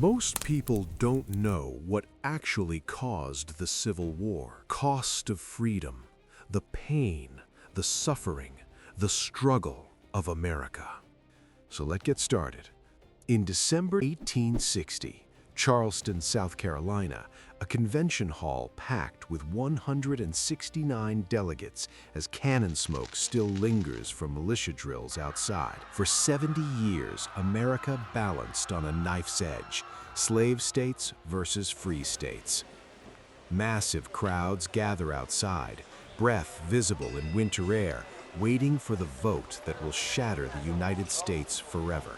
Most people don't know what actually caused the Civil War. Cost of freedom, the pain, the suffering, the struggle of America. So let's get started. In December 1860, Charleston, South Carolina, a convention hall packed with 169 delegates as cannon smoke still lingers from militia drills outside. For 70 years, America balanced on a knife's edge, slave states versus free states. Massive crowds gather outside, breath visible in winter air, waiting for the vote that will shatter the United States forever.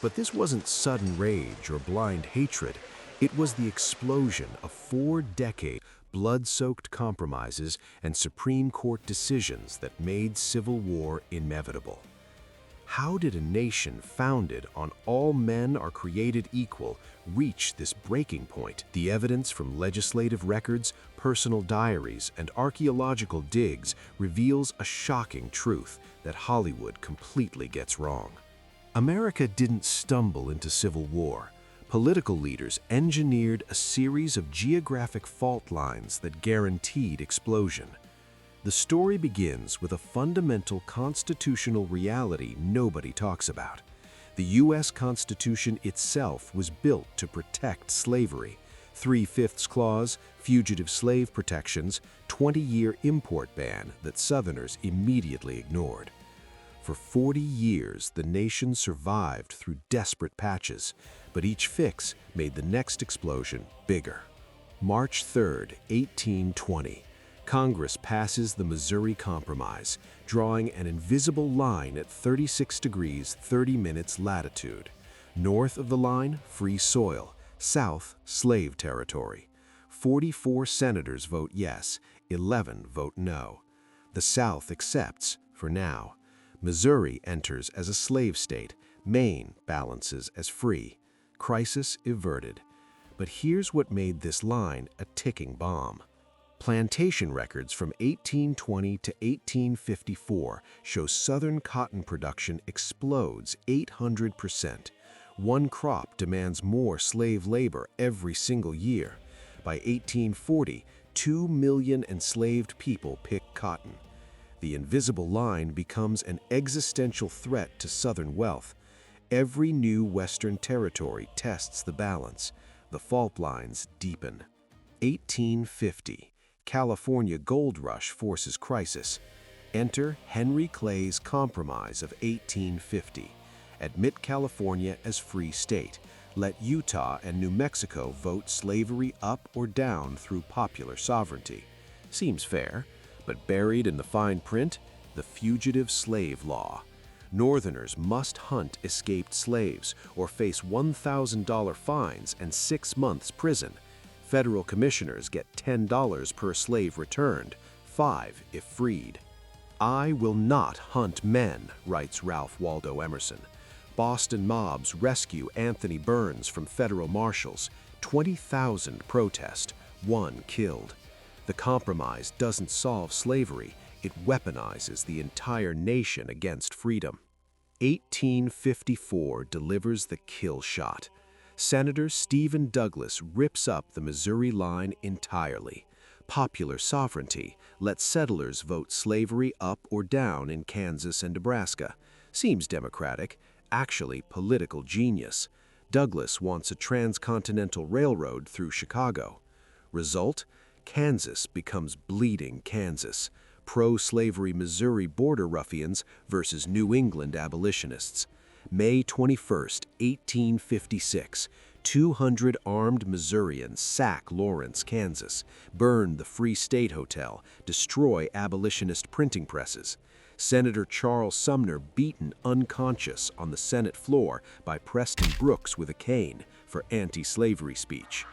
But this wasn't sudden rage or blind hatred. It was the explosion of 4-decade blood-soaked compromises and Supreme Court decisions that made civil war inevitable. How did a nation founded on all men are created equal reach this breaking point? The evidence from legislative records, personal diaries, and archaeological digs reveals a shocking truth that Hollywood completely gets wrong. America didn't stumble into civil war. Political leaders engineered a series of geographic fault lines that guaranteed explosion. The story begins with a fundamental constitutional reality nobody talks about. The U.S. Constitution itself was built to protect slavery. 3/5 clause, fugitive slave protections, 20-year import ban that Southerners immediately ignored. For 40 years, the nation survived through desperate patches, but each fix made the next explosion bigger. March 3, 1820, Congress passes the Missouri Compromise, drawing an invisible line at 36 degrees 30 minutes latitude. North of the line, free soil; south, slave territory. 44 senators vote yes, 11 vote no. The South accepts, for now. Missouri enters as a slave state. Maine balances as free. Crisis averted. But here's what made this line a ticking bomb. Plantation records from 1820 to 1854 show Southern cotton production explodes 800%. One crop demands more slave labor every single year. By 1840, 2 million enslaved people pick cotton. The invisible line becomes an existential threat to Southern wealth. Every new Western territory tests the balance. The fault lines deepen. 1850, California gold rush forces crisis. Enter Henry Clay's Compromise of 1850. Admit California as free state. Let Utah and New Mexico vote slavery up or down through popular sovereignty. Seems fair. But buried in the fine print, the Fugitive Slave Law. Northerners must hunt escaped slaves or face $1,000 fines and 6 months prison. Federal commissioners get $10 per slave returned, 5 if freed. "I will not hunt men," writes Ralph Waldo Emerson. Boston mobs rescue Anthony Burns from federal marshals. 20,000 protest, 1 killed. The compromise doesn't solve slavery, it weaponizes the entire nation against freedom. 1854 delivers the kill shot. Senator Stephen Douglas rips up the Missouri line entirely. Popular sovereignty lets settlers vote slavery up or down in Kansas and Nebraska. Seems democratic, actually political genius. Douglas wants a transcontinental railroad through Chicago. Result? Kansas becomes bleeding Kansas. Pro-slavery Missouri border ruffians versus New England abolitionists. May 21, 1856, 200 armed Missourians sack Lawrence, Kansas, burn the Free State Hotel, destroy abolitionist printing presses. Senator Charles Sumner beaten unconscious on the Senate floor by Preston Brooks with a cane for anti-slavery speech.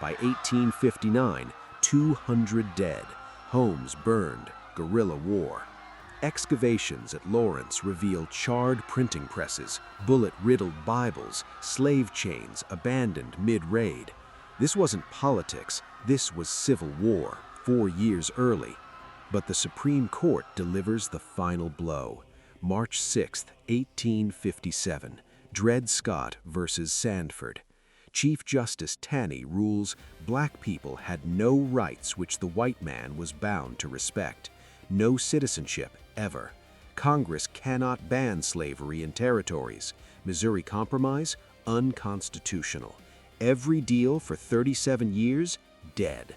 By 1859, 200 dead, homes burned, guerrilla war. Excavations at Lawrence reveal charred printing presses, bullet-riddled Bibles, slave chains abandoned mid-raid. This wasn't politics, this was civil war, 4 years early. But the Supreme Court delivers the final blow. March 6, 1857, Dred Scott versus Sandford. Chief Justice Taney rules black people had no rights which the white man was bound to respect. No citizenship, ever. Congress cannot ban slavery in territories. Missouri Compromise, unconstitutional. Every deal for 37 years, dead.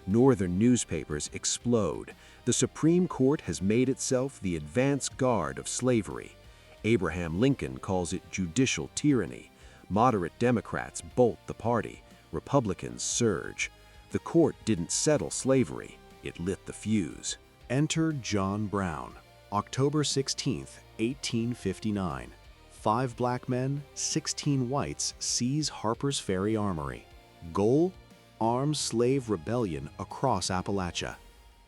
Northern newspapers explode. The Supreme Court has made itself the advance guard of slavery. Abraham Lincoln calls it judicial tyranny. Moderate Democrats bolt the party. Republicans surge. The court didn't settle slavery, it lit the fuse. Enter John Brown, October 16, 1859. 5 black men, 16 whites seize Harpers Ferry Armory. Goal? Armed slave rebellion across Appalachia.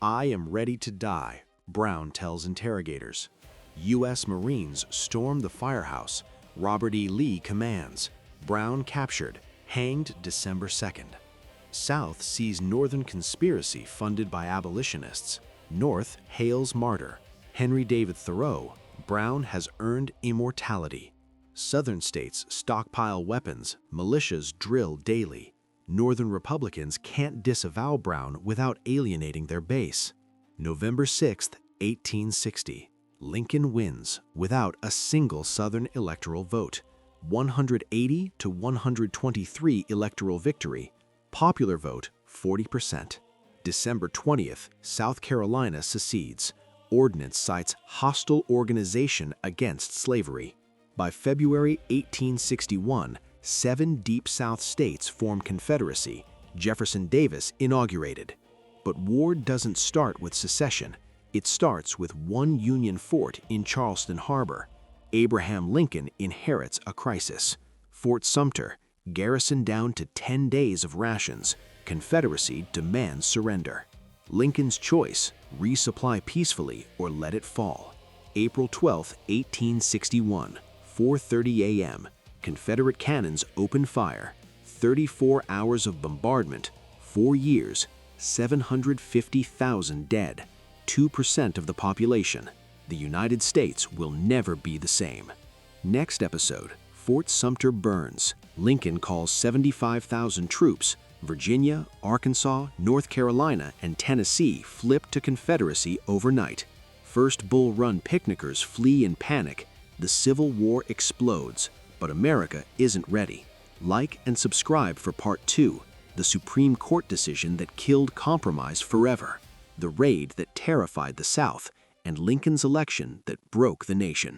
"I am ready to die," Brown tells interrogators. U.S. Marines storm the firehouse. Robert E. Lee commands. Brown captured, hanged December 2nd. South sees Northern conspiracy funded by abolitionists. North hails martyr. Henry David Thoreau, Brown has earned immortality. Southern states stockpile weapons, militias drill daily. Northern Republicans can't disavow Brown without alienating their base. November 6, 1860. Lincoln wins without a single Southern electoral vote. 180 to 123 electoral victory. Popular vote, 40%. December 20th, South Carolina secedes. Ordinance cites hostile organization against slavery. By February 1861, 7 Deep South states form Confederacy. Jefferson Davis inaugurated. But war doesn't start with secession. It starts with one Union fort in Charleston Harbor. Abraham Lincoln inherits a crisis. Fort Sumter, garrison down to 10 days of rations. Confederacy demands surrender. Lincoln's choice, resupply peacefully or let it fall. April 12, 1861, 4:30 a.m. Confederate cannons open fire. 34 hours of bombardment, 4 years, 750,000 dead, 2% of the population. The United States will never be the same. Next episode, Fort Sumter burns. Lincoln calls 75,000 troops. Virginia, Arkansas, North Carolina, and Tennessee flip to Confederacy overnight. First Bull Run picnickers flee in panic. The Civil War explodes, but America isn't ready. Like and subscribe for Part 2, the Supreme Court decision that killed compromise forever, the raid that terrified the South, and Lincoln's election that broke the nation.